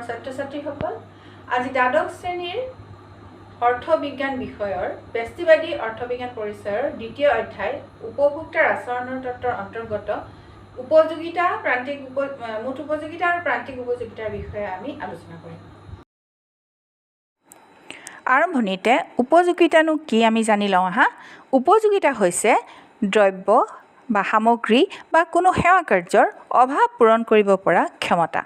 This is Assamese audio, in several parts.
ছাত্ৰ ছাত্ৰীসকল আজি দ্বাদশ শ্ৰেণীৰ অৰ্থবিজ্ঞান বিষয়ৰ ব্যষ্টিবাদী অৰ্থবিজ্ঞান পৰিচয়ৰ দ্বিতীয় অধ্যায় উপভোক্তাৰ আচৰণৰ তত্ত্বৰ অন্তৰ্গত উপযোগিতা প্ৰান্তিক মুঠ উপযোগিতা আৰু প্ৰান্তিক উপযোগিতাৰ বিষয়ে আমি আলোচনা কৰিম। আৰম্ভণিতে উপযোগিতানো কি আমি জানি লওঁ হা। উপযোগিতা হৈছে দ্ৰব্য বা সামগ্ৰী বা কোনো সেৱা কাৰ্যৰ অভাৱ পূৰণ কৰিব পৰা ক্ষমতা।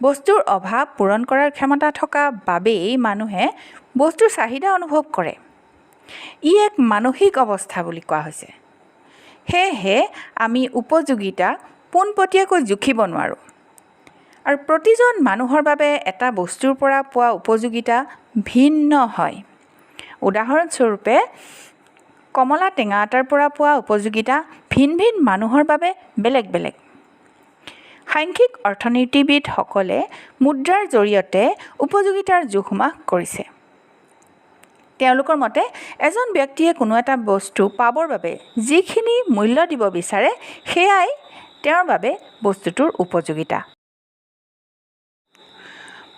বস্তুৰ অভাৱ পূৰণ কৰাৰ ক্ষমতা থকা বাবেই মানুহে বস্তুৰ চাহিদা অনুভৱ কৰে। ই এক মানসিক অৱস্থা বুলি কোৱা হৈছে। সেয়েহে আমি উপযোগিতা পোনপটীয়াকৈ জুখিব নোৱাৰোঁ আৰু প্ৰতিজন মানুহৰ বাবে এটা বস্তুৰ পৰা পোৱা উপযোগিতা ভিন্ন হয়। উদাহৰণস্বৰূপে কমলা টেঙা এটাৰ পৰা পোৱা উপযোগিতা ভিন ভিন মানুহৰ বাবে বেলেগ বেলেগ। সাংখ্যিক অৰ্থনীতিবিদসকলে মুদ্ৰাৰ জৰিয়তে উপযোগিতাৰ জোখ-মাখ কৰিছে। তেওঁলোকৰ মতে এজন ব্যক্তিয়ে কোনো এটা বস্তু পাবৰ বাবে যিখিনি মূল্য দিব বিচাৰে সেয়াই তেওঁৰ বাবে বস্তুটোৰ উপযোগিতা।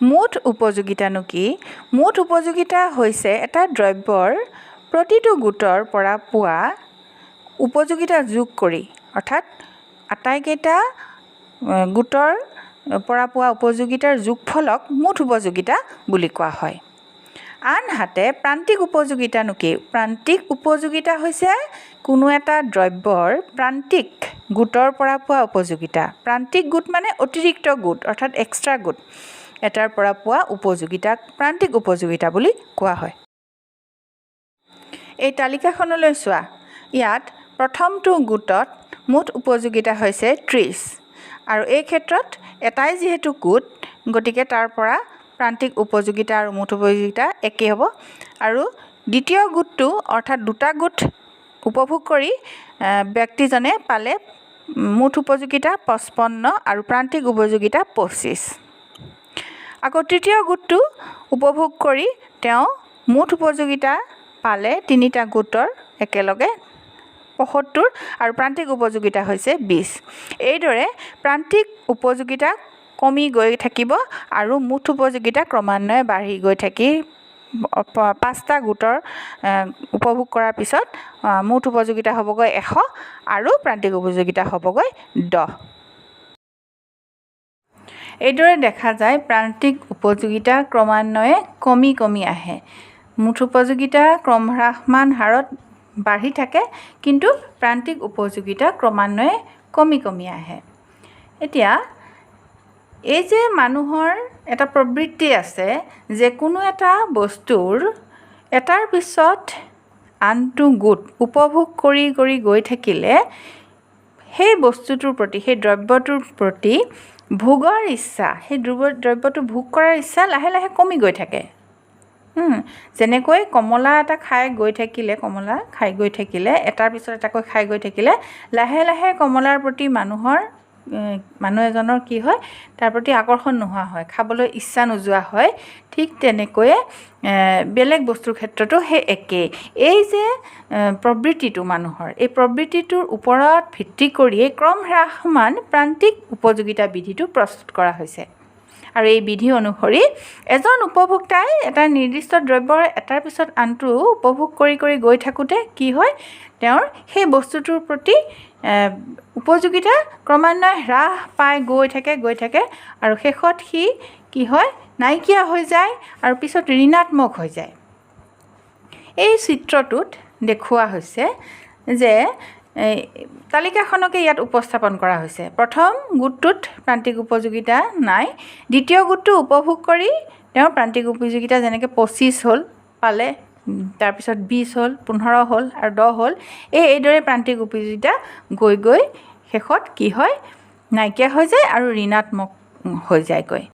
মুঠ উপযোগিতানো কি? মুঠ উপযোগিতা হৈছে এটা দ্ৰব্যৰ প্ৰতিটো গোটৰ পৰা পোৱা উপযোগিতা যোগ কৰি, অৰ্থাৎ আটাইকেইটা গোটৰ পৰা পোৱা উপযোগিতাৰ যোগফলক মুঠ উপযোগিতা বুলি কোৱা হয়। আনহাতে প্ৰান্তিক উপযোগিতানো কি? প্ৰান্তিক উপযোগিতা হৈছে কোনো এটা দ্ৰব্যৰ প্ৰান্তিক গোটৰ পৰা পোৱা উপযোগিতা। প্ৰান্তিক গোট মানে অতিৰিক্ত গোট, অৰ্থাৎ এক্সট্ৰা গোট এটাৰ পৰা পোৱা উপযোগিতাক প্ৰান্তিক উপযোগিতা বুলি কোৱা হয়। এই তালিকাখনলৈ চোৱা। ইয়াত প্ৰথমটো গোটত মুঠ উপযোগিতা হৈছে 30 আৰু এই ক্ষেত্ৰত এটাই যিহেতু গোট, গতিকে তাৰ পৰা প্ৰান্তিক উপযোগিতা আৰু মুঠ উপযোগিতা একেই হ'ব। আৰু দ্বিতীয় গোটটো অৰ্থাৎ দুটা গোট উপভোগ কৰি ব্যক্তিজনে পালে মুঠ উপযোগিতা 55 আৰু প্ৰান্তিক উপযোগিতা 25। আকৌ তৃতীয় গোটটো উপভোগ কৰি তেওঁ মুঠ উপযোগিতা পালে তিনিটা গোটৰ একেলগে 75 আৰু প্ৰান্তিক উপযোগিতা হৈছে 20। এইদৰে প্ৰান্তিক উপযোগিতা কমি গৈ থাকিব আৰু মুঠ উপযোগিতা ক্ৰমান্বয়ে বাঢ়ি গৈ থাকি 5টা গোটৰ উপভোগ কৰাৰ পিছত মুঠ উপযোগিতা হ'বগৈ 100 আৰু প্ৰান্তিক উপযোগিতা হ'বগৈ 10। এইদৰে দেখা যায় প্ৰান্তিক উপযোগিতা ক্ৰমান্বয়ে কমি কমি আহে। মুঠ উপযোগিতা ক্ৰমহ্ৰাসমান হাৰত বাঢ়ি থাকে, কিন্তু প্ৰান্তিক উপযোগিতা ক্ৰমান্বয়ে কমি কমি আহে। এতিয়া এই যে মানুহৰ এটা প্ৰবৃত্তি আছে যে কোনো এটা বস্তুৰ এটাৰ পিছত আনটো গোট উপভোগ কৰি কৰি গৈ থাকিলে সেই বস্তুটোৰ প্ৰতি, সেই দ্ৰব্যটোৰ প্ৰতি ভোগৰ ইচ্ছা, সেই দ্ৰব্যটো ভোগ কৰাৰ ইচ্ছা লাহে লাহে কমি গৈ থাকে। যেনেকৈ কমলা এটা খাই গৈ থাকিলে এটাৰ পিছত এটাকৈ খাই গৈ থাকিলে লাহে লাহে কমলাৰ প্ৰতি মানুহ এজনৰ কি হয়, তাৰ প্ৰতি আকৰ্ষণ নোহোৱা হয়, খাবলৈ ইচ্ছা নোযোৱা হয়। ঠিক তেনেকৈয়ে বেলেগ বস্তুৰ ক্ষেত্ৰতো সেই একেই। এই যে প্ৰবৃত্তিটো মানুহৰ, এই প্ৰবৃত্তিটোৰ ওপৰত ভিত্তি কৰিয়েই ক্ৰমহ্ৰাসমান প্ৰান্তিক উপযোগিতা বিধিটো প্ৰস্তুত কৰা হৈছে। আৰু এই বিধি অনুসৰি এজন উপভোক্তাই এটা নিৰ্দিষ্ট দ্ৰব্যৰ এটাৰ পিছত আনটো উপভোগ কৰি কৰি গৈ থাকোঁতে কি হয়, তেওঁৰ সেই বস্তুটোৰ প্ৰতি উপযোগিতা ক্ৰমান্বয়ে হ্ৰাস পাই গৈ থাকে আৰু শেষত সি কি হয়, নাইকিয়া হৈ যায় আৰু পিছত ঋণাত্মক হৈ যায়। এই চিত্ৰটোত দেখুওৱা হৈছে যে তালিকাখনকে ইয়াত উপস্থাপন কৰা হৈছে। প্ৰথম গোটটোত প্ৰান্তিক উপযোগিতা নাই, দ্বিতীয় গোটটো উপভোগ কৰি তেওঁৰ প্ৰান্তিক উপযোগিতা যেনেকৈ 25 হ'ল পালে, তাৰপিছত 20 হ'ল, 15 হ'ল আৰু 10 হ'ল। এইদৰে প্ৰান্তিক উপযোগিতা গৈ গৈ শেষত কি হয়, নাইকিয়া হৈ যায় আৰু ঋণাত্মক হৈ যায়গৈ।